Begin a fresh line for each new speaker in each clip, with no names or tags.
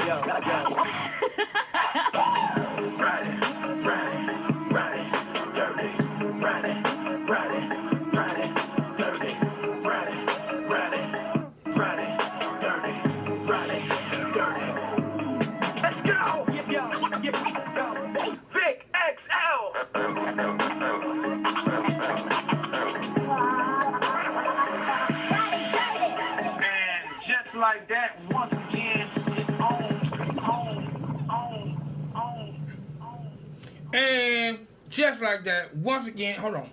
Vic XL. And just like that, once again, it's on.
And just like that, once again, hold on.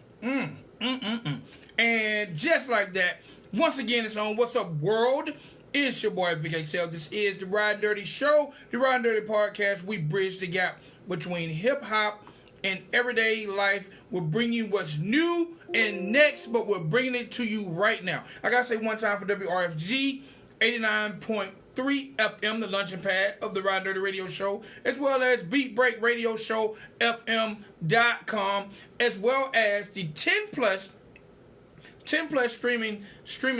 And just like that, once again, it's on. What's up, world? It's your boy, Vic XL. This is the Ridin Durty Show, the Ridin Durty Podcast. We bridge the gap between hip-hop and everyday life. We'll bring you what's new and next, but we're bringing it to you right now. I got to say one time for WRFG, 89.3 FM, the luncheon pad of the Ridin Durty Radio Show, as well as Beat Break Radio Show, FM.com, as well as the 10 plus streaming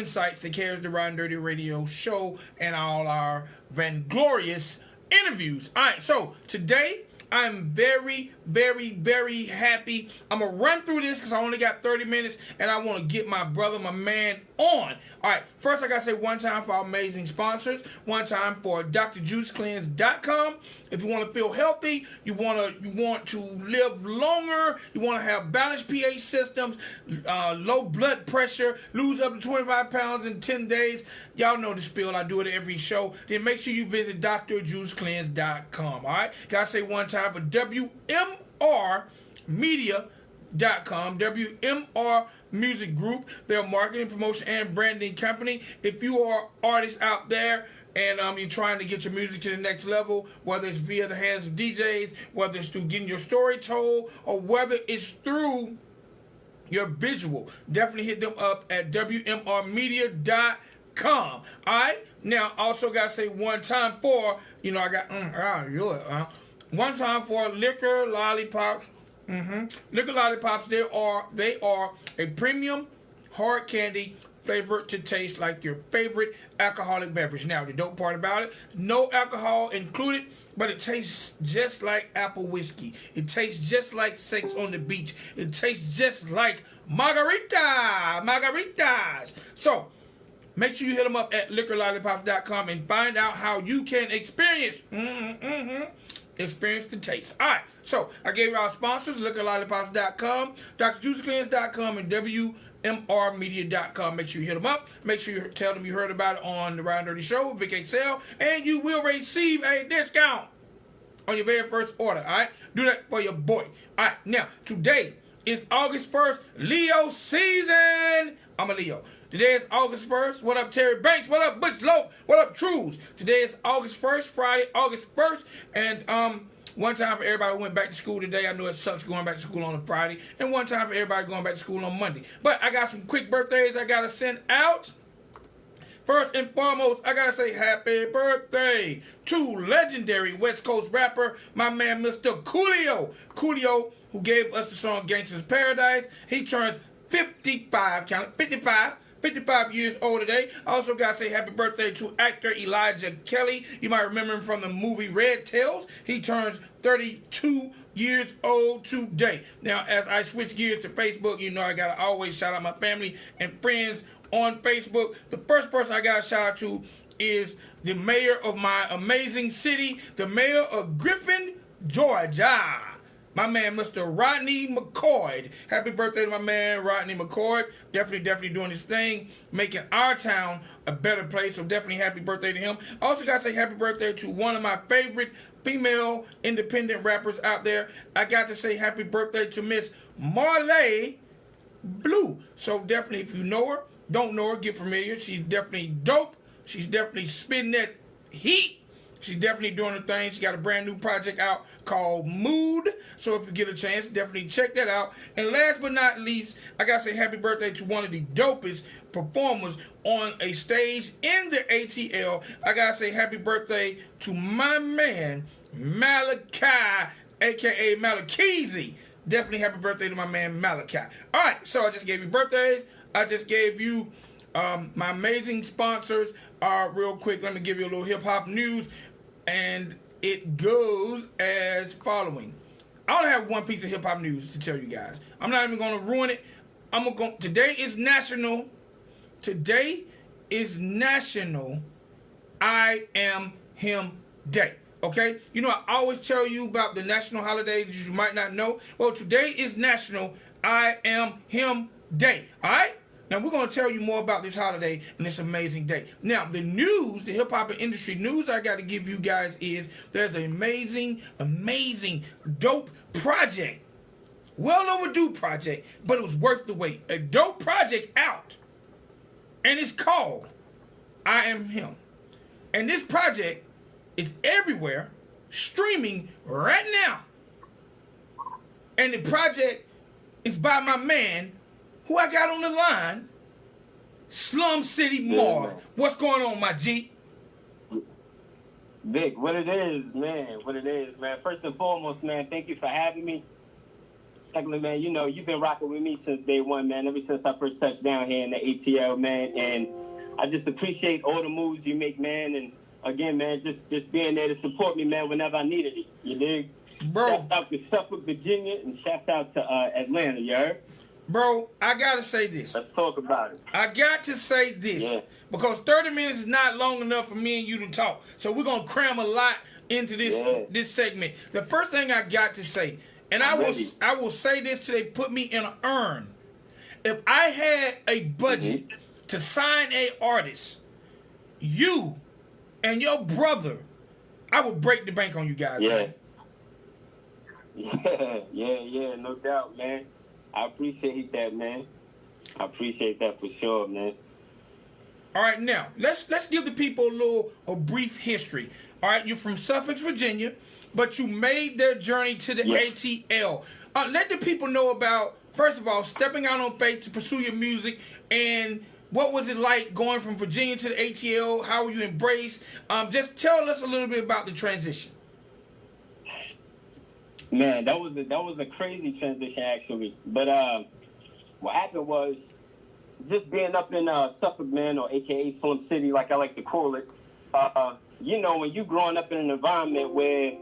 sites that carries the Ridin Durty Radio Show and all our vainglorious interviews. All right, so today I'm very, very, very happy. I'm going to run through this because I only got 30 minutes and I want to get my brother, my man, on. All right, first I got to say one time for our amazing sponsors. One time for drjuicecleanse.com. If you want to feel healthy, you want to live longer, you want to have balanced pH systems, low blood pressure, lose up to 25 pounds in 10 days. Y'all know the spiel. I do it every show. Then make sure you visit drjuicecleanse.com. All right? Got to say one time for WMRmedia.com. WMR Music Group. They're a marketing, promotion, and branding company. If you are artists out there and you're trying to get your music to the next level, whether it's via the hands of DJs, whether it's through getting your story told, or whether it's through your visual, definitely hit them up at WMRmedia.com. All right? Now, also got to say one time for, one time for Liquor Lollipops. Liquor Lollipops, they are a premium hard candy flavored to taste like your favorite alcoholic beverage. Now, the dope part about it, no alcohol included, but it tastes just like apple whiskey. It tastes just like sex on the beach. It tastes just like margaritas. So, make sure you hit them up at liquorlollipops.com and find out how you can experience the taste. All right, so I gave you our sponsors, liquorlollipops.com, drjuicecleanse.com, and WMRmedia.com. Make sure you hit them up. Make sure you tell them you heard about it on the Ridin Durty Show, Vic XL, and you will receive a discount on your very first order. All right, do that for your boy. All right, now today is August 1st, Leo season. I'm a Leo. Today is August 1st. What up, Terry Banks? What up, Butch Lope? What up, Trues? Today is August 1st, Friday, August 1st. And one time for everybody who went back to school today. I know it sucks going back to school on a Friday. And one time for everybody going back to school on Monday. But I got some quick birthdays I got to send out. First and foremost, I got to say happy birthday to legendary West Coast rapper, my man, Mr. Coolio. Coolio, who gave us the song Gangsta's Paradise. He turns 55 years old today. I also got to say happy birthday to actor Elijah Kelly. You might remember him from the movie Red Tails. He turns 32 years old today. Now, as I switch gears to Facebook, you know I got to always shout out my family and friends on Facebook. The first person I got to shout out to is the mayor of my amazing city, the mayor of Griffin, Georgia. My man, Mr. Rodney McCoy. Happy birthday to my man, Rodney McCoy. Definitely doing his thing, making our town a better place. So definitely happy birthday to him. I also got to say happy birthday to one of my favorite female independent rappers out there. I got to say happy birthday to Miss Marley Blue. So definitely, if you know her, don't know her, get familiar. She's definitely dope. She's definitely spitting that heat. She's definitely doing her thing. She got a brand new project out called Mood. So if you get a chance, definitely check that out. And last but not least, I got to say happy birthday to one of the dopest performers on a stage in the ATL. I got to say happy birthday to my man, Malachi, a.k.a. Malakeezy. Definitely happy birthday to my man, Malachi. All right, so I just gave you birthdays. I just gave you my amazing sponsors. Real quick, let me give you a little hip-hop news. and it goes as following. I only have one piece of hip hop news to tell you guys. I'm not even going to ruin it. Today is National. Today is National I Am Him Day. Okay? You know, I always tell you about the national holidays that you might not know. Well, today is National I Am Him Day. All right? Now, we're going to tell you more about this holiday and this amazing day. Now, the news, the hip-hop industry news I got to give you guys is there's an amazing, amazing, dope project. Well overdue project, but it was worth the wait. A dope project out. And it's called I Am Him. And this project is everywhere, streaming right now. And the project is by my man, who I got on the line, SlumCity Marv. What's going on, my G?
Vic, what it is, man. First and foremost, man, thank you for having me. Secondly, man, you know, you've been rocking with me since day one, man, ever since I first touched down here in the ATL, man. And I just appreciate all the moves you make, man. And again, man, just being there to support me, man, whenever I needed it. You dig?
Bro.
Shout out to Suffolk, Virginia, and shout out to Atlanta, you heard?
Bro, I gotta say this.
Let's talk about it.
I got to say this. Because 30 minutes is not long enough for me and you to talk. So we're gonna cram a lot into this segment. The first thing I got to say, and I will say this till they put me in an urn. If I had a budget to sign a artist, you and your brother, I would break the bank on you guys.
Yeah, no doubt, man. I appreciate that, man. I appreciate that for sure, man.
All right, now let's give the people a brief history. All right, you're from Suffolk, Virginia, but you made their journey to the ATL. Let the people know about, first of all, stepping out on faith to pursue your music, and what was it like going from Virginia to the ATL? How were you embraced? Just tell us a little bit about the transition.
Man, that was a crazy transition, actually. But what happened was, just being up in Suffolk, man, or AKA Slum City, like I like to call it, you know, when you growing up in an environment where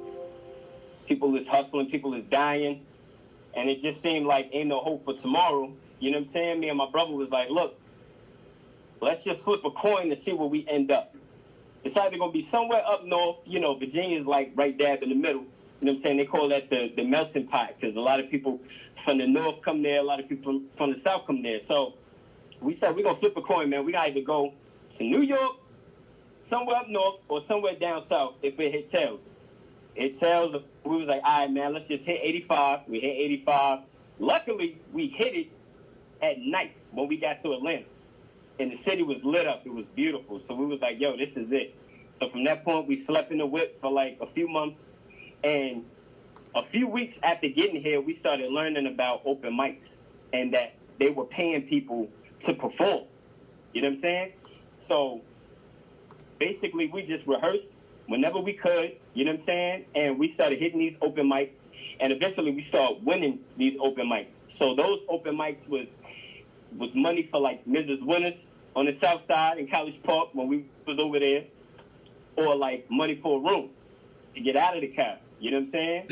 people is hustling, people is dying, and it just seemed like ain't no hope for tomorrow, you know what I'm saying? Me and my brother was like, look, let's just flip a coin to see where we end up. It's either going to be somewhere up north, you know, Virginia's like right dab in the middle. You know what I'm saying? They call that the melting pot, because a lot of people from the north come there, a lot of people from the south come there. So we said we're going to flip a coin, man. We got to either go to New York, somewhere up north, or somewhere down south if it hit tails. It tails, we was like, all right, man, let's just hit 85. We hit 85. Luckily, we hit it at night when we got to Atlanta. And the city was lit up. It was beautiful. So we was like, yo, this is it. So from that point, we slept in the whip for like a few months. And a few weeks after getting here, we started learning about open mics and that they were paying people to perform. You know what I'm saying? So basically, we just rehearsed whenever we could, you know what I'm saying? And we started hitting these open mics, and eventually we started winning these open mics. So those open mics was money for like Mrs. Winners on the south side in College Park when we was over there, or like money for a room to get out of the car. You know what I'm saying?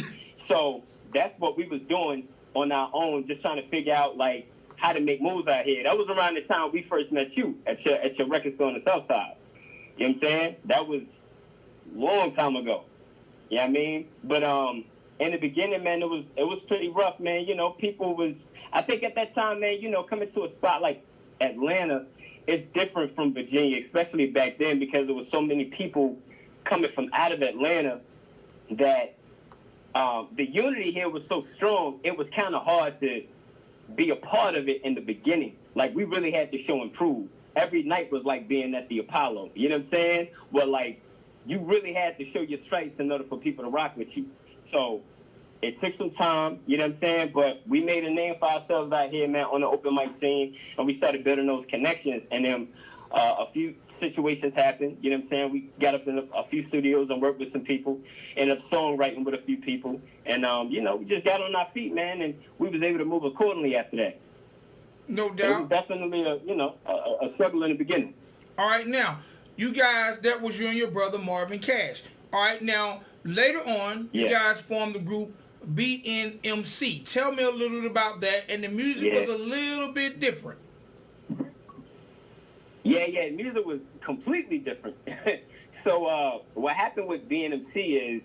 So that's what we was doing on our own, just trying to figure out like how to make moves out here. That was around the time we first met you at your record store on the south side. You know what I'm saying? That was a long time ago. You know what I mean? But in the beginning, man, it was pretty rough, man. You know, people was, I think at that time, man, you know, coming to a spot like Atlanta, it's different from Virginia, especially back then, because there was so many people coming from out of Atlanta that the unity here was so strong, it was kind of hard to be a part of it in the beginning. Like, we really had to show and prove. Every night was like being at the Apollo. You know what I'm saying? Well, like, you really had to show your stripes in order for people to rock with you. So it took some time, you know what I'm saying? But we made a name for ourselves out here, man, on the open mic scene, and we started building those connections. And then a few situations happened, you know what I'm saying? We got up in a few studios and worked with some people, ended up songwriting with a few people. And, you know, we just got on our feet, man, and we was able to move accordingly after that.
No doubt.
It was definitely a struggle in the beginning.
All right, now, you guys, that was you and your brother Marvin Cash. All right, now later on, you guys formed the group BNMC. Tell me a little bit about that. And the music was a little bit different.
Yeah, music was completely different. So what happened with BNMC is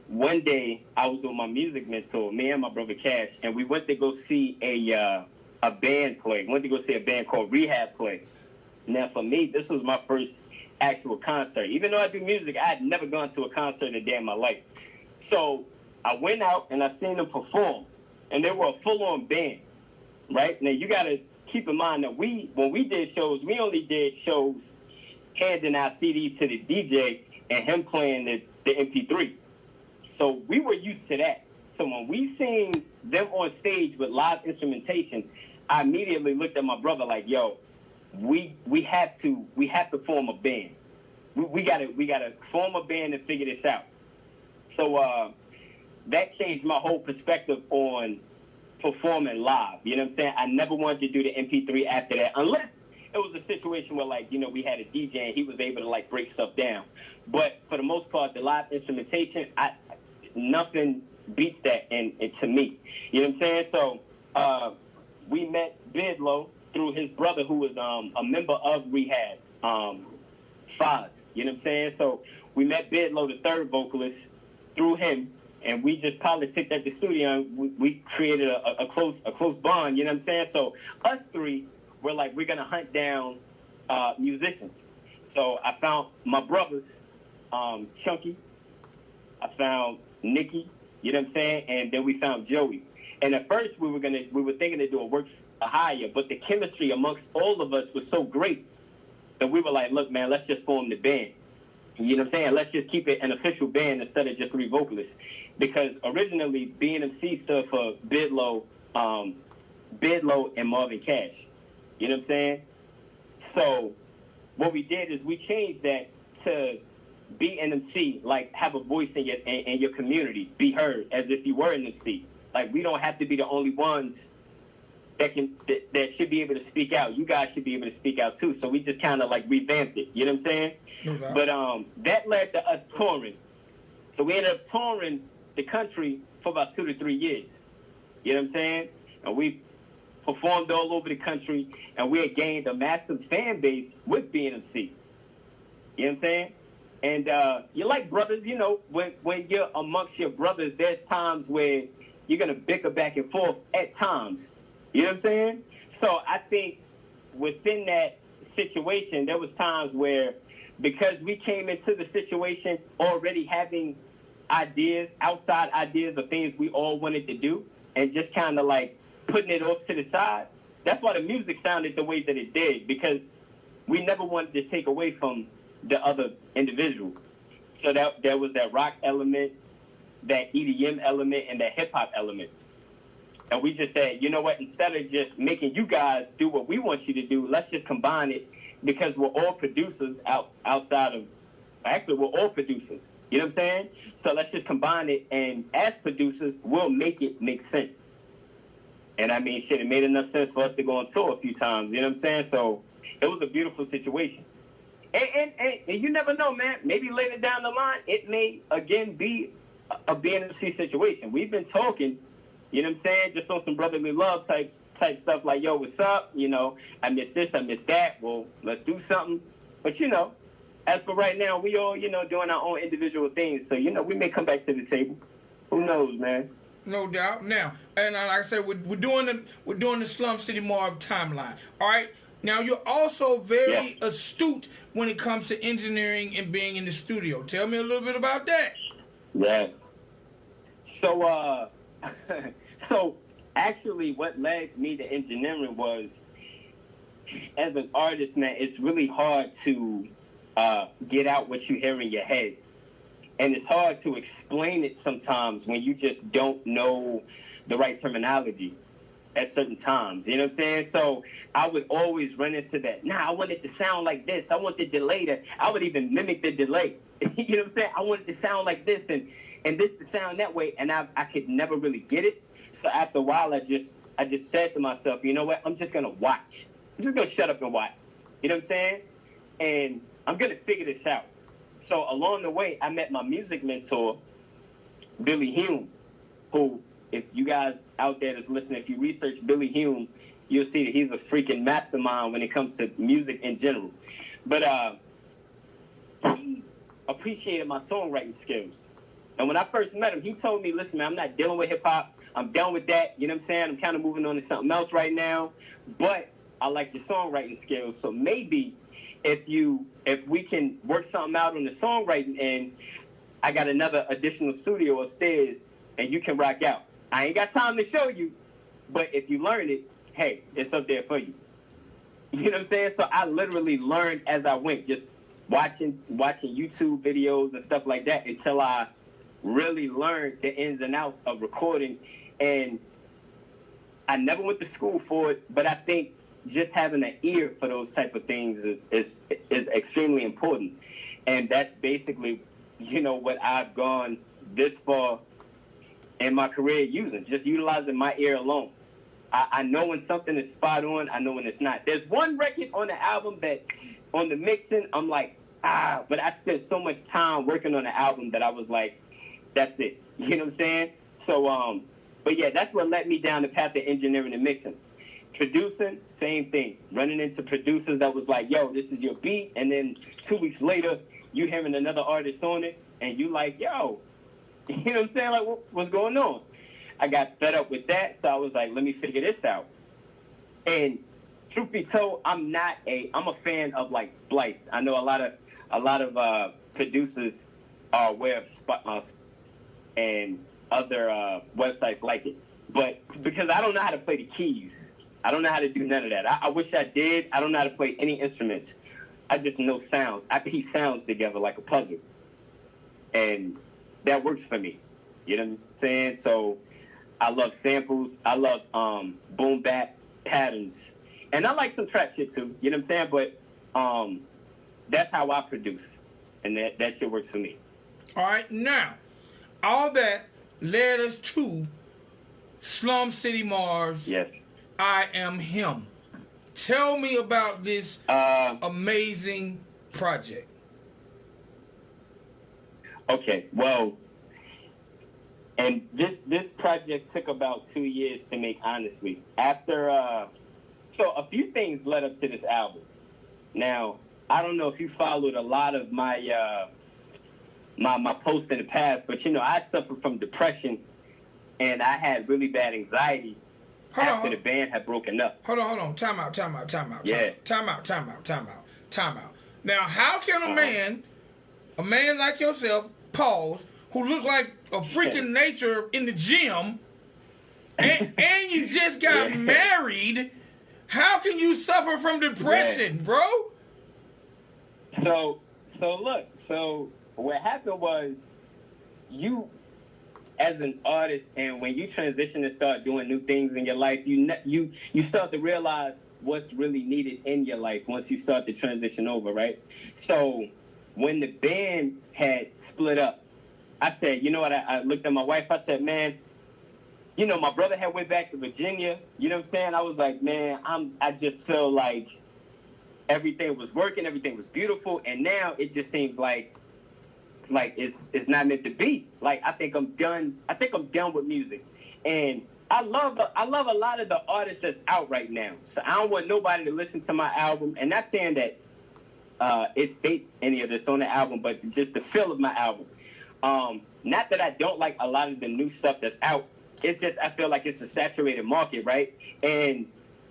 one day I was with my music mentor, me and my brother Cash, and we went to go see a band play. We went to go see a band called Rehab play. Now for me, this was my first actual concert. Even though I do music, I had never gone to a concert a day in my life. So I went out and I seen them perform, and they were a full-on band, right? Now you got to keep in mind that when we did shows, we only did shows handing out CDs to the DJ and him playing the MP3. So we were used to that. So when we seen them on stage with live instrumentation, I immediately looked at my brother like, yo, we have to form a band. We gotta form a band and figure this out. So that changed my whole perspective on performing live. You know what I'm saying? I never wanted to do the MP3 after that, unless it was a situation where, like, you know, we had a DJ and he was able to, like, break stuff down. But for the most part, the live instrumentation, nothing beats that and to me. You know what I'm saying? So we met Bidlow through his brother, who was a member of Rehab, Foz. You know what I'm saying? So we met Bidlow, the third vocalist, through him, and we just politicked at the studio, and we created a close bond. You know what I'm saying? So us three were like, we're gonna hunt down musicians. So I found my brothers, Chunky. I found Nikki. You know what I'm saying? And then we found Joey. And at first we were thinking to do a work hire, but the chemistry amongst all of us was so great that we were like, look, man, let's just form the band. You know what I'm saying? Let's just keep it an official band instead of just three vocalists. Because originally, BNMC stood for Bidlow and Marvin Cash. You know what I'm saying? So what we did is we changed that to BNMC, like have a voice in your community, be heard as if you were an MC. Like, we don't have to be the only ones that should be able to speak out. You guys should be able to speak out too. So we just kind of like revamped it. You know what I'm saying? Okay. But that led to us touring. So we ended up touring the country for about 2 to 3 years. You know what I'm saying? And we performed all over the country, and we had gained a massive fan base with BNMC. You know what I'm saying? And you're like brothers, you know, when you're amongst your brothers, there's times where you're going to bicker back and forth at times. You know what I'm saying? So I think within that situation, there was times where, because we came into the situation already having ideas, outside ideas of things we all wanted to do, and just kind of like putting it off to the side, that's why the music sounded the way that it did, because we never wanted to take away from the other individual. So there was that rock element, that EDM element, and that hip-hop element. And we just said, you know what, instead of just making you guys do what we want you to do, let's just combine it, because we're all producers we're all producers. You know what I'm saying? So let's just combine it, and as producers, we'll make it make sense. And I mean, shit, it made enough sense for us to go on tour a few times. You know what I'm saying? So it was a beautiful situation. And you never know, man. Maybe later down the line, it may again be a BNMC situation. We've been talking, you know what I'm saying, just on some brotherly love type stuff, like, yo, what's up? You know, I miss this, I miss that. Well, let's do something. But, you know, as for right now, we all, you know, doing our own individual things. So, you know, we may come back to the table. Who knows, man?
No doubt. Now, and like I said, we're doing the SlumCity Marv timeline. All right. Now, you're also very astute when it comes to engineering and being in the studio. Tell me a little bit about that.
Yeah. So, so actually, what led me to engineering was, as an artist, man, it's really hard to get out what you hear in your head. And it's hard to explain it sometimes when you just don't know the right terminology at certain times. You know what I'm saying? So I would always run into that. I want it to sound like this. I want the delay to, I would even mimic the delay. You know what I'm saying? I want it to sound like this and this to sound that way. And I could never really get it. So after a while, I just said to myself, you know what? I'm just going to watch. I'm just going to shut up and watch. You know what I'm saying? And I'm going to figure this out. So along the way, I met my music mentor, Billy Hume, who, if you guys out there that's listening, if you research Billy Hume, you'll see that he's a freaking mastermind when it comes to music in general. But he appreciated my songwriting skills. And when I first met him, he told me, listen, man, I'm not dealing with hip-hop. I'm done with that. You know what I'm saying? I'm kind of moving on to something else right now. But I like your songwriting skills. So maybe if we can work something out on the songwriting end, I got another additional studio upstairs, and you can rock out. I ain't got time to show you, but if you learn it, hey, it's up there for you. You know what I'm saying? So I literally learned as I went, just watching YouTube videos and stuff like that until I really learned the ins and outs of recording. And I never went to school for it, but I think just having an ear for those type of things is extremely important. And that's basically, you know, what I've gone this far in my career using, just utilizing my ear alone. I know when something is spot on, I know when it's not. There's one record on the album that, on the mixing, I'm like, but I spent so much time working on the album that I was like, that's it. You know what I'm saying? So, but yeah, that's what led me down the path of engineering and mixing. Producing, same thing. Running into producers that was like, yo, this is your beat, and then 2 weeks later, you hearing another artist on it, and you like, yo, you know what I'm saying? Like, what's going on? I got fed up with that, so I was like, let me figure this out. And truth be told, I'm a fan of like Splice. I know a lot of producers are aware of Splice and other websites like it, but because I don't know how to play the keys, I don't know how to do none of that. I wish I did. I don't know how to play any instruments. I just know sounds. I piece sounds together like a puzzle, and that works for me. You know what I'm saying? So I love samples. I love boom bap patterns, and I like some trap shit too. You know what I'm saying? But that's how I produce, and that shit works for me.
All right, now all that led us to SlumCity Marv's
Yes.
I Am Him. Tell me about this amazing project. Okay,
well, and this project took about 2 years to make, honestly. After, so a few things led up to this album. Now, I don't know if you followed a lot of my my posts in the past, but you know, I suffered from depression, and I had really bad anxiety after the band had broken up.
Hold on. Time out.
Yeah.
Time out. Now, how can a man like yourself, pause, who look like a freaking nature in the gym, and you just got married, how can you suffer from depression, bro?
So look, what happened was, you, as an artist, and when you transition and start doing new things in your life, you start to realize what's really needed in your life once you start to transition over, right? So when the band had split up, I said, you know what, I looked at my wife, I said, man, you know, my brother had went back to Virginia, you know what I'm saying? I was like, man, I just feel like everything was working, everything was beautiful, and now it just seems like it's not meant to be. Like, I think I'm done with music. And I love a lot of the artists that's out right now. So I don't want nobody to listen to my album. And not saying that it states any of this on the album, but just the feel of my album. Not that I don't like a lot of the new stuff that's out. It's just I feel like it's a saturated market, right? And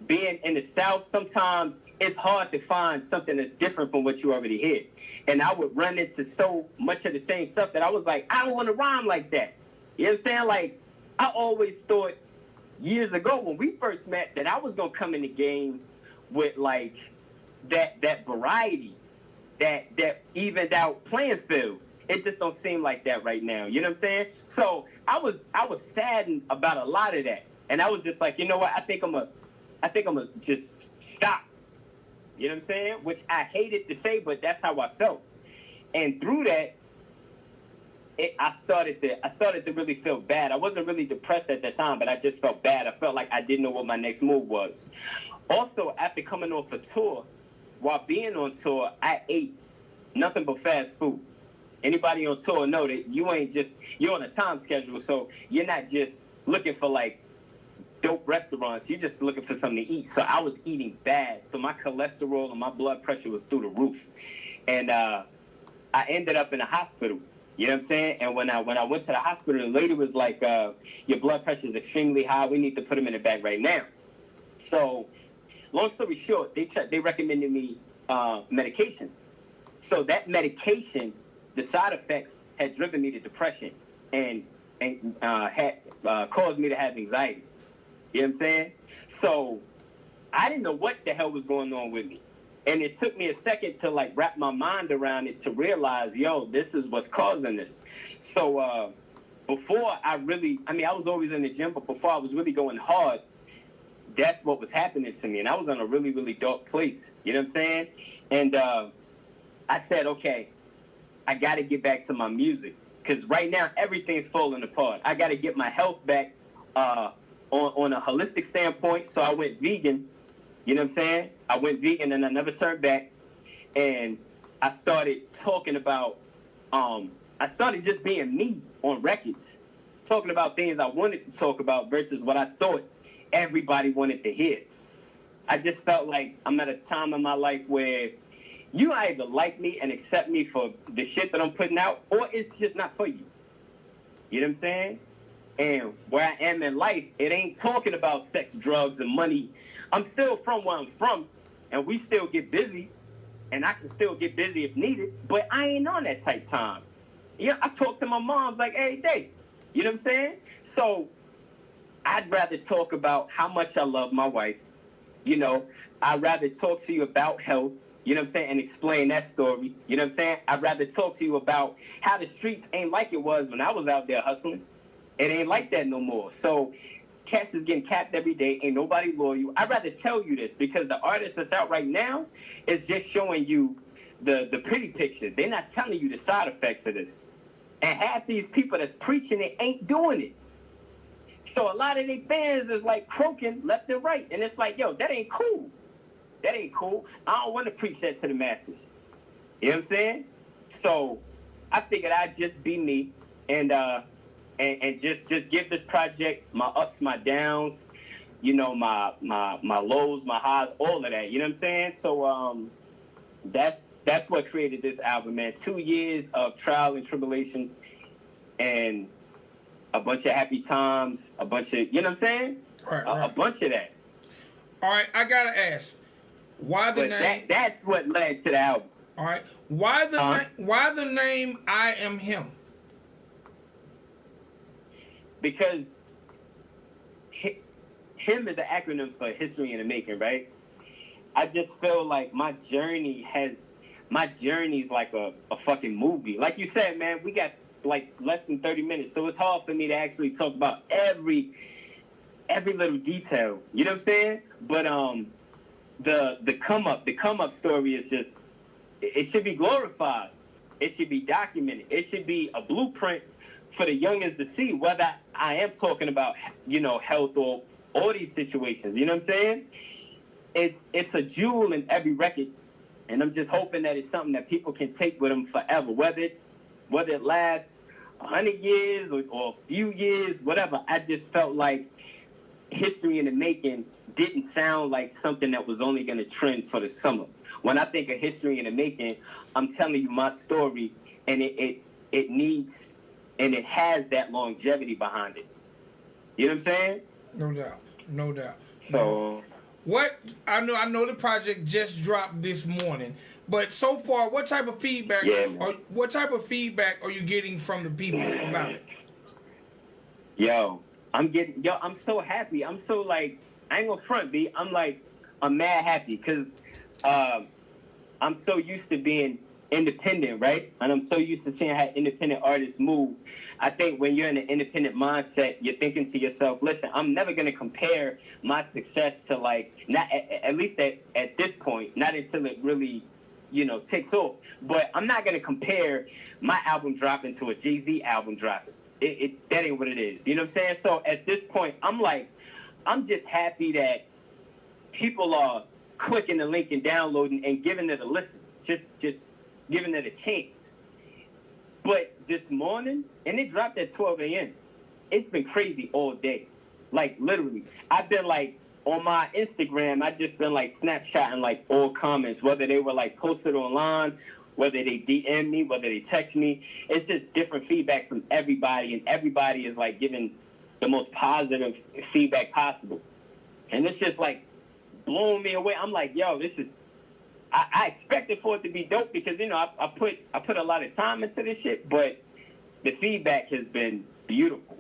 being in the South, sometimes it's hard to find something that's different from what you already hear. And I would run into so much of the same stuff that I was like, I don't want to rhyme like that. You know what I'm saying? Like, I always thought years ago when we first met that I was going to come in the game with, like, that variety, that evened out playing field. It just don't seem like that right now. You know what I'm saying? So I was saddened about a lot of that. And I was just like, you know what? I think I'm gonna just stop. You know what I'm saying? Which I hated to say, but that's how I felt. And through that, I started to really feel bad. I wasn't really depressed at that time, but I just felt bad. I felt like I didn't know what my next move was. Also, after coming off a tour, while being on tour, I ate nothing but fast food. Anybody on tour know that you're on a time schedule, so you're not just looking for like dope restaurants. You're just looking for something to eat. So I was eating bad. So my cholesterol and my blood pressure was through the roof. And I ended up in a hospital. You know what I'm saying? And when I went to the hospital, the lady was like, your blood pressure is extremely high. We need to put him in the bag right now. So long story short, they recommended me medication. So that medication, the side effects had driven me to depression and had caused me to have anxiety. You know what I'm saying? So I didn't know what the hell was going on with me. And it took me a second to like wrap my mind around it to realize, yo, this is what's causing this. So before I was always in the gym, but before I was really going hard, that's what was happening to me. And I was in a really, really dark place. You know what I'm saying? And I said, okay, I got to get back to my music. Because right now, everything's falling apart. I got to get my health back on a holistic standpoint. So I went vegan. You know what I'm saying? I went vegan and I never turned back. And I started talking about, I started just being me on records, talking about things I wanted to talk about versus what I thought everybody wanted to hear. I just felt like I'm at a time in my life where you either like me and accept me for the shit that I'm putting out, or it's just not for you. You know what I'm saying? And where I am in life, it ain't talking about sex, drugs, and money. I'm still from where I'm from, and we still get busy, and I can still get busy if needed, but I ain't on that type time. Yeah, I talk to my mom like every day. You know what I'm saying? So I'd rather talk about how much I love my wife. You know, I'd rather talk to you about health, you know what I'm saying, and explain that story. You know what I'm saying? I'd rather talk to you about how the streets ain't like it was when I was out there hustling. It ain't like that no more. So cats is getting capped every day. Ain't nobody loyal. I'd rather tell you this because the artist that's out right now is just showing you the pretty picture. They're not telling you the side effects of this. And half these people that's preaching it ain't doing it. So a lot of their fans is like croaking left and right. And it's like, yo, that ain't cool. That ain't cool. I don't want to preach that to the masses. You know what I'm saying? So I figured I'd just be me and just give this project my ups, my downs, you know, my lows, my highs, all of that. You know what I'm saying? So that's what created this album, man. 2 years of trial and tribulation and a bunch of happy times, a bunch of, you know what I'm saying?
Right.
A bunch of that.
All right, I got to ask, why the name?
That's what led to the album.
All right, why the name I Am Him? Because
HIM is an acronym for History in the Making, right? I just feel like my journey is like a fucking movie. Like you said, man, we got like less than 30 minutes, so it's hard for me to actually talk about every little detail. You know what I'm saying? But the come up story is just, it should be glorified. It should be documented. It should be a blueprint for the youngins to see whether I am talking about, you know, health or all these situations. You know what I'm saying? It's a jewel in every record, and I'm just hoping that it's something that people can take with them forever, whether it lasts 100 years or a few years, whatever. I just felt like History in the Making didn't sound like something that was only going to trend for the summer. When I think of History in the Making, I'm telling you my story, and it needs, and it has that longevity behind it. You know what I'm saying?
No doubt.
So
what I know the project just dropped this morning, but so far, what type of feedback? What type of feedback are you getting from the people about it?
I'm so happy. I'm so like, I ain't gonna front, B. I'm mad happy because I'm so used to being independent, right? And I'm so used to seeing how independent artists move. I think when you're in an independent mindset, you're thinking to yourself, listen, I'm never going to compare my success to like, not at least at this point, not until it really, you know, takes off. But I'm not going to compare my album dropping to a Jay-Z album dropping. That ain't what it is. You know what I'm saying? So at this point, I'm just happy that people are clicking the link and downloading and giving it a listen, just giving it a chance. But this morning, and it dropped at 12 a.m., it's been crazy all day. Like, literally. I've been, like, on my Instagram, I've just been, like, Snapchatting, like, all comments, whether they were, like, posted online, whether they DM me, whether they text me. It's just different feedback from everybody, and everybody is, like, giving the most positive feedback possible. And it's just, like, blowing me away. I'm like, yo, this is... I expected for it to be dope because, you know, I put a lot of time into this shit, but the feedback has been beautiful.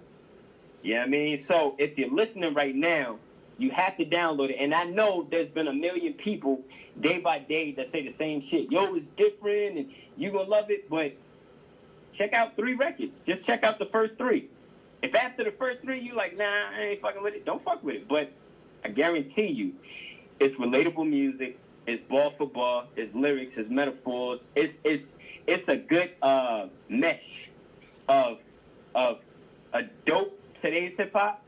You know what I mean? So if you're listening right now, you have to download it. And I know there's been a million people day by day that say the same shit. Yo, it's different and you're going to love it, but check out 3 records. Just check out the first 3. If after the first 3 you like, nah, I ain't fucking with it, don't fuck with it. But I guarantee you, it's relatable music. It's bar for bar. It's lyrics. It's metaphors. It's a good mesh of a dope today's hip hop,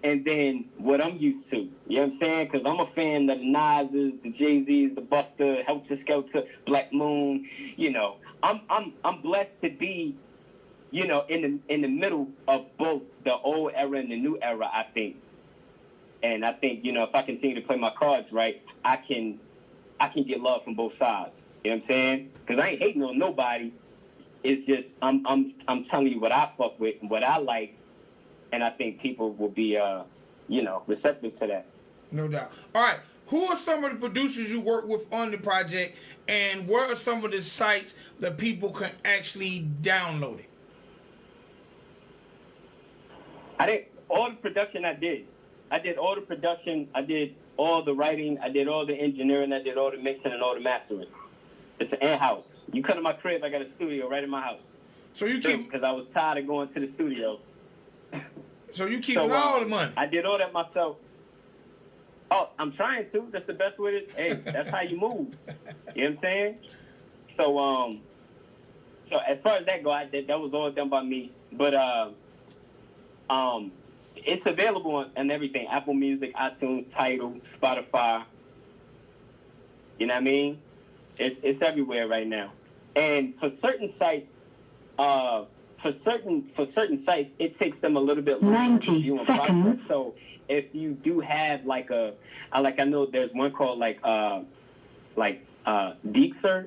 and then what I'm used to. You know what I'm saying? Because I'm a fan of the Nas's, the Jay-Z's, the Busta, Helter Skelter, Black Moon. You know, I'm blessed to be, you know, in the middle of both the old era and the new era, I think. And I think, you know, if I continue to play my cards right, I can get love from both sides. You know what I'm saying? Because I ain't hating on nobody. It's just I'm telling you what I fuck with and what I like, and I think people will be you know, receptive to that.
No doubt. All right. Who are some of the producers you work with on the project, and where are some of the sites that people can actually download it?
I did all the production. I did all the production. I did all the writing. I did all the engineering. I did all the mixing and all the mastering. It's an in-house. You come to my crib, I got a studio right in my house.
So you keep...
Because I was tired of going to the studio.
So you keeping all the money?
I did all that myself. Oh, I'm trying to. That's the best way to... Hey, that's how you move. You know what I'm saying? So, so as far as that go, that was all done by me. But, it's available on everything. Apple Music, iTunes, Tidal, Spotify. You know what I mean? It's everywhere right now. And for certain sites, it takes them a little bit longer to review and process. So if you do have like I know there's one called Deexer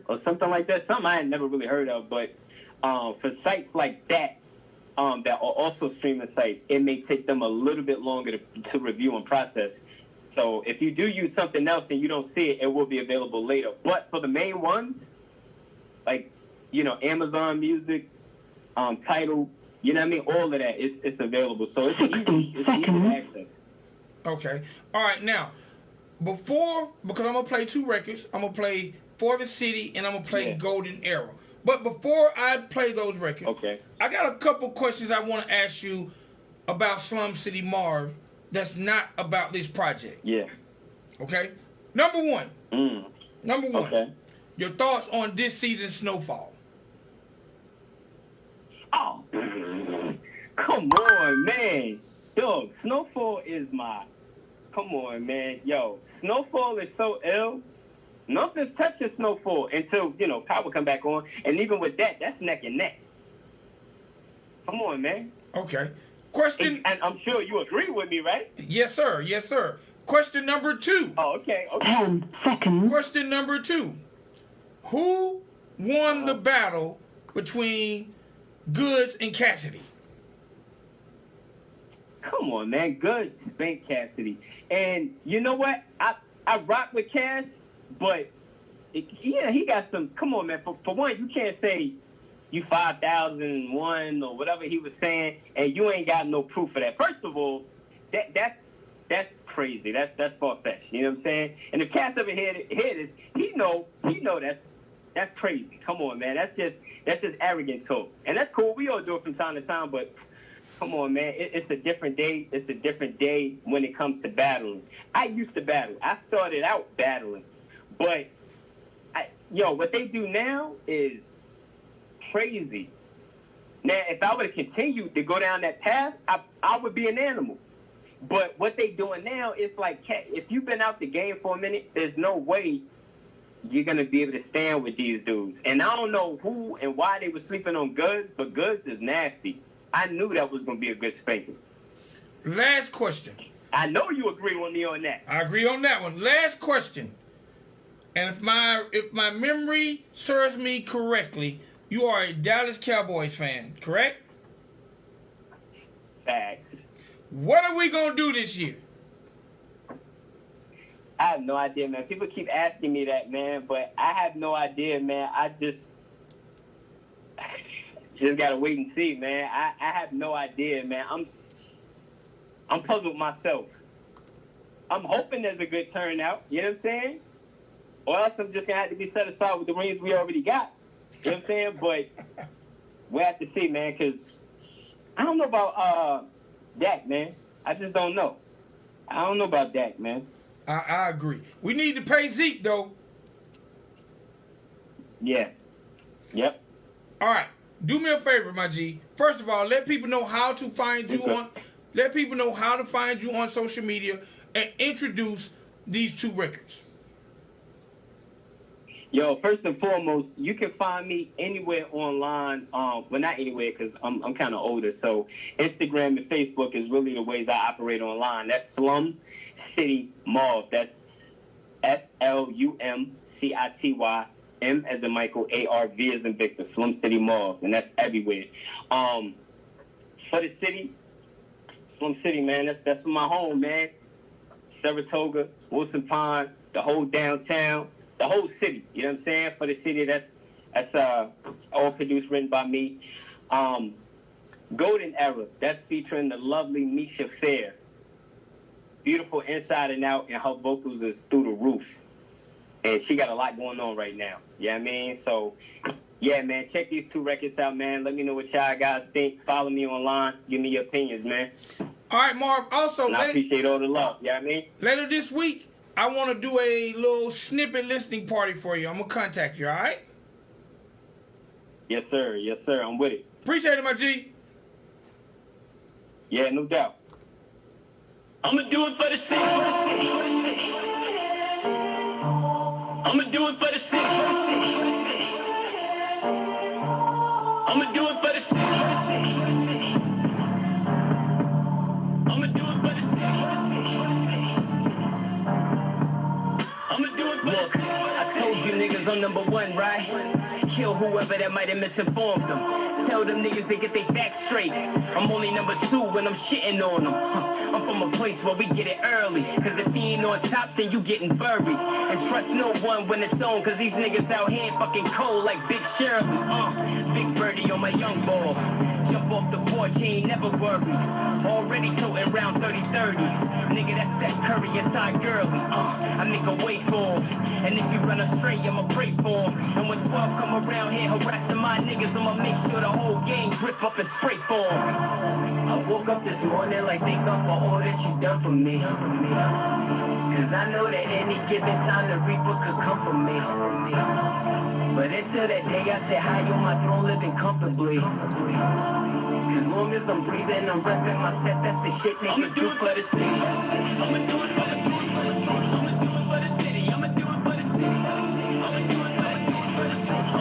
or something like that. Something I had never really heard of, but for sites like that, that are also streaming sites, it may take them a little bit longer to review and process. So if you do use something else and you don't see it, it will be available later. But for the main ones, like, you know, Amazon Music, Tidal, you know what I mean? All of that, it's available. So it's easy to access.
Okay. All right. Now, because I'm going to play 2 records, I'm going to play For the City and I'm going to play Golden Era. But before I play those records,
okay,
I got a couple questions I want to ask you about SlumCity Marv that's not about this project.
Yeah.
Okay? Number one.
Okay.
Your thoughts on this season's Snowfall.
Oh, come on, man. Yo, Snowfall is my... Come on, man. Yo, Snowfall is so ill. Nothing's touching Snowfall until, you know, power come back on. And even with that, that's neck and neck. Come on, man.
Okay. Question...
And I'm sure you agree with me, right?
Yes, sir. Yes, sir. Question number 2.
Oh, okay.
10 seconds.
Question number 2. Who won the battle between Goods and Cassidy?
Come on, man. Goods spanked Cassidy. And you know what? I rock with Cass, but he got some... Come on, man. For one, you can't say you 5,001 or whatever he was saying, and you ain't got no proof of that. First of all, that's crazy. That's far-fetched. You know what I'm saying? And if Cass ever hear this, he know that's crazy. Come on, man. That's just arrogant talk. And that's cool. We all do it from time to time, but come on, man. It's a different day. It's a different day when it comes to battling. I used to battle. I started out battling. But, what they do now is crazy. Now, if I were to continue to go down that path, I would be an animal. But what they doing now is like, if you've been out the game for a minute, there's no way you're going to be able to stand with these dudes. And I don't know who and why they were sleeping on Goods, but Goods is nasty. I knew that was going to be a good spanking.
Last question.
I know you agree with me on that.
I agree on that one. Last question. And if my memory serves me correctly, you are a Dallas Cowboys fan, correct?
Facts.
What are we going to do this year?
I have no idea, man. People keep asking me that, man, but I have no idea, man. I just gotta wait and see, man. I have no idea, man. I'm puzzled myself. I'm hoping there's a good turnout, you know what I'm saying? Or else I'm just gonna have to be satisfied with the rings we already got. You know what I'm saying? But we'll have to see, man, because I don't know about Dak, man. I just don't know. I don't know about Dak, man.
I agree. We need to pay Zeke, though.
Yeah. Yep.
All right. Do me a favor, my G. First of all, let people know how to find you on. Let people know how to find you on social media and introduce these two records.
Yo, first and foremost, you can find me anywhere online. Well, not anywhere because I'm kind of older. So Instagram and Facebook is really the ways I operate online. That's SlumCity Marv. That's SlumCity. M as in Michael, ARV as in Victor, SlumCity Marv, and that's everywhere. For the city, Slum City, man, that's my home, man. Saratoga, Wilson Pond, the whole downtown, the whole city. You know what I'm saying? For the city, that's all produced, written by me. Golden Era, that's featuring the lovely Misha Fair. Beautiful inside and out, and her vocals is through the roof. And she got a lot going on right now. You know what I mean? So, yeah, man, check these two records out, man. Let me know what y'all guys think. Follow me online. Give me your opinions, man.
All right, Marv. Also,
I appreciate all the love. You know what I mean?
Later this week, I want to do a little snippet listening party for you. I'm going to contact you, all right?
Yes, sir. Yes, sir. I'm with it.
Appreciate it, my G.
Yeah, no doubt. I'm going to do it for the city. I'ma do it for the city. I'ma do it for the city. I'ma do it for the city. I'ma do it for the city. Look, I told you niggas I'm number one, right? Kill whoever that might have misinformed them. Tell them niggas they get their facts straight. I'm only number two when I'm shitting on them. I'm from a place where we get it early. Cause if he ain't on top, then you getting buried. And trust no one when it's on, cause these niggas out here fucking cold like Big Shirley. Big Birdie on my young ball. Jump off the porch, he ain't never worried. Already toting round 30-30. Nigga, that's that Curry inside girly. I make a wait for him. And if you run astray, I'ma pray for him. And when 12 come around here harassing my niggas, I'ma make sure the whole gang grip up and spray for him. I woke up this morning like thank God for all that you done for me. Cause I know that any given time the reaper could come for me. But until that day I sit high on my throne living comfortably. As long as I'm breathing, I'm repping my set, that's the shit niggas do for the city. I'ma do it for the city. I'ma do it for the city. I'ma do it for the city. I'ma do it for the city.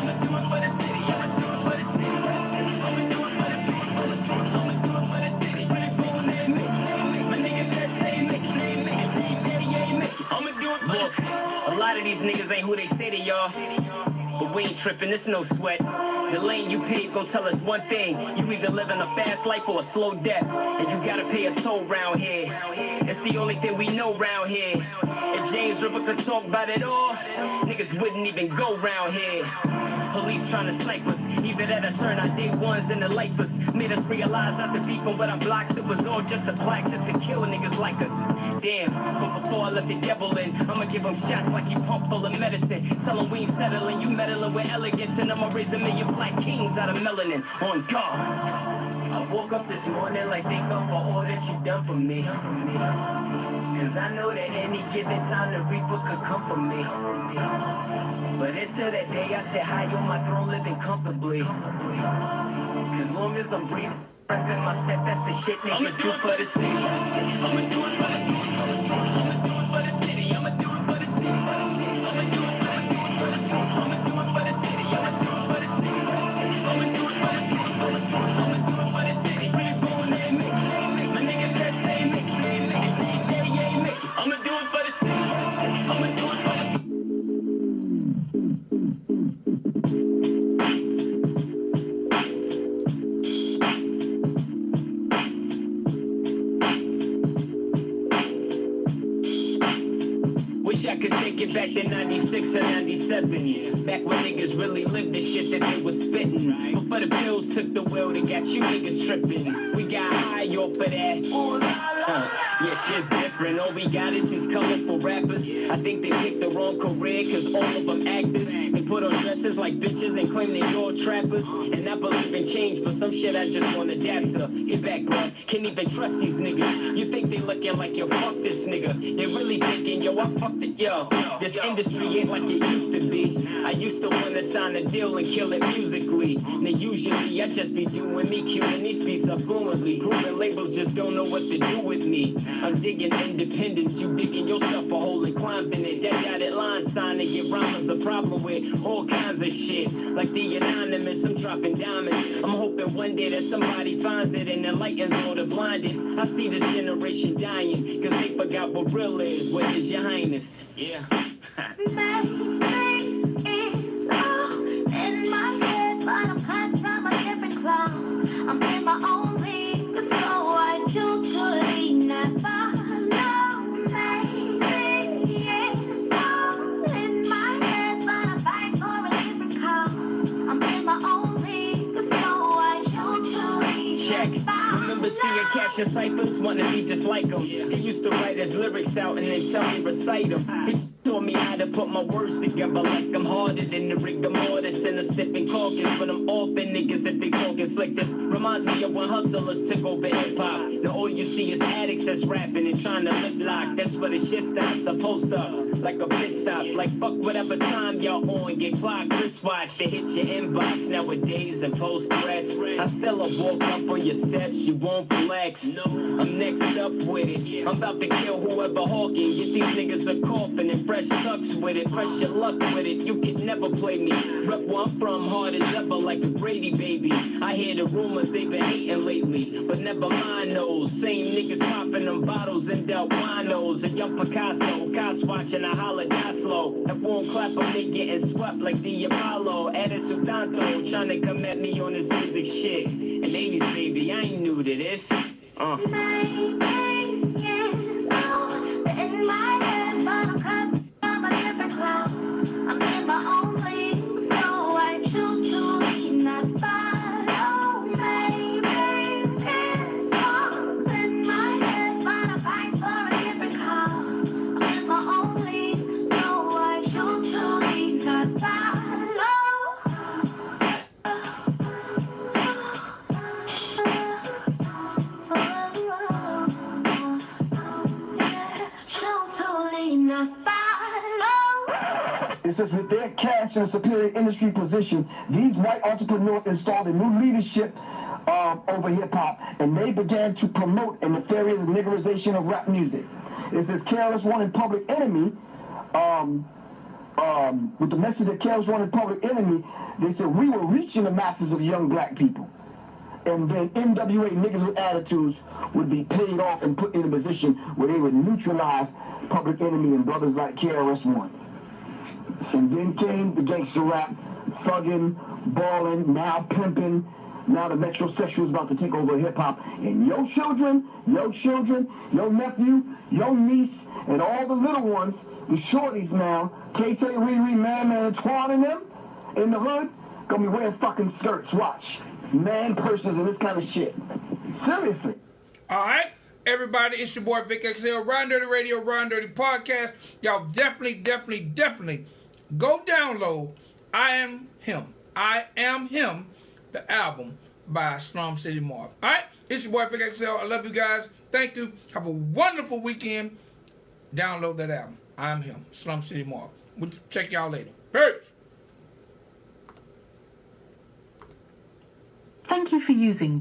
I'ma do it for the city. I'ma do it for the city. I'ma do it for the city. I'ma do it for the city. My niggas that say I'ma do it for the city. A lot of these niggas ain't who they say they are. But we ain't tripping, it's no sweat. The lane you paid gon' tell us one thing. You either living a fast life or a slow death. And you gotta pay a toll round here. It's the only thing we know round here. If James River could talk about it all, niggas wouldn't even go round here. Police trying to snipe us. Either that or turn our day ones into lifers. Made us realize after beefing with our blocks, it was all just a practice to kill niggas like us. Damn, but before I let the devil in, I'ma give him shots like he pumped full of medicine. Tell him we ain't settling, you meddling with elegance, and I'ma raise a million black kings out of melanin. On God. I woke up this morning like thank God for all that you done for me. Cause I know that any given time the reaper could come for me. But until that day I sit high on my throne living comfortably. As long as I'm breathing, repping my set, that's the shit niggas do for the city. I'ma do it for the city. I'ma do it for the city. I'ma do it for the city. I'ma do it for the city.
Wish I could take it back to 96 or 97, yeah. Back when niggas really lived the shit that they was spitting. Before the pills took the wheel, they got you niggas tripping. We got high off of that. Yeah, shit's different. All we got is these colorful rappers. I think they picked the wrong career, cause all of them actors. They put on dresses like bitches and claim they all trappers. And I believe in change, but some shit I just wanna adapt to. Get back, bro. Can't even trust these niggas. You think they looking like, yo, fuck this nigga. They really thinking, yo, I fucked it, yo. This industry ain't like it used to be. I used to wanna sign a deal and kill it musically. Now usually I just be doing me, killing these beats up fluently. Proving labels just don't know what to do with me. I'm digging independence, you digging yourself a hole and climbing it. That dotted line sign to get rhymes a problem with all kinds of shit. Like the anonymous, I'm dropping diamonds. I'm hoping one day that somebody finds it and enlightens all the blinded. I see this generation dying, cause they forgot what real is. What is your highness? Yeah.
In my head, but I'm cut from a different cloud. I'm in my own league, so I choose to leave. Never know, maybe it's all in my head, but I'm fighting for a different cause. I'm in my own league, so I choose to leave.
Check. Remember seeing Cash and Cyphers, wanna be just like them. He used to write his lyrics out and then tell me recite them. He taught me how to put my words together like I'm harder than the rigor mortis in a sipping caucus. But I'm off in niggas if they talking slick. This reminds me of when hustlers took over hip-hop. Now all you see is addicts that's rapping and trying to lip lock. That's where the shit stops, a post up, like a pit stop. Like fuck whatever time y'all on, get clocked, wristwatch to hit your inbox nowadays and post threats. I still walk up on your steps, you won't flex. No, I'm next up with it. I'm about to kill whoever hawking. You these niggas are coughing and fresh sucks with it. Fresh your luck with it. You can never play me. Rep where I'm from, hard as ever like a Brady baby. I hear the rumors they been hating lately, but never mind those. Same niggas popping them bottles and dealt winos. A young Picasso, cops watching a holla die slow. If won't clap them, they getting swept like the Apollo. Attitude Danto, trying to come at me on this music shit. And 80s baby, I ain't new to this.
In my head, but I'm cut from a different cloud. I'm in my own league, so I choose to leave. Not follow, maybe it's all in my head, but I'm fighting for a different cause. I'm in my own league, so I choose to leave. Not follow.
It says with their cash and a superior industry position, these white entrepreneurs installed a new leadership over hip-hop, and they began to promote a nefarious niggerization of rap music. It says KRS One and Public Enemy, with the message that KRS One and Public Enemy, they said we were reaching the masses of young black people. And then NWA niggas with attitudes would be paid off and put in a position where they would neutralize Public Enemy and brothers like KRS One. And then came the gangster rap, thugging, balling, now pimping. Now the metrosexual is about to take over hip-hop. And your children, your nephew, your niece, and all the little ones, the shorties now, KT, Riri, Man, Antoine, and them, in the hood, gonna be wearing fucking skirts, watch. Man purses and this kind of shit. Seriously.
All right. Everybody, it's your boy Vic XL, Ridin Durty Radio, Ridin Durty Podcast. Y'all definitely go download I Am Him, the album by SlumCity Marv. All right, it's your boy Vic XL. I love you guys. Thank you. Have a wonderful weekend. Download that album, I Am Him, SlumCity Marv. We'll check y'all later. Peace.
Thank you for using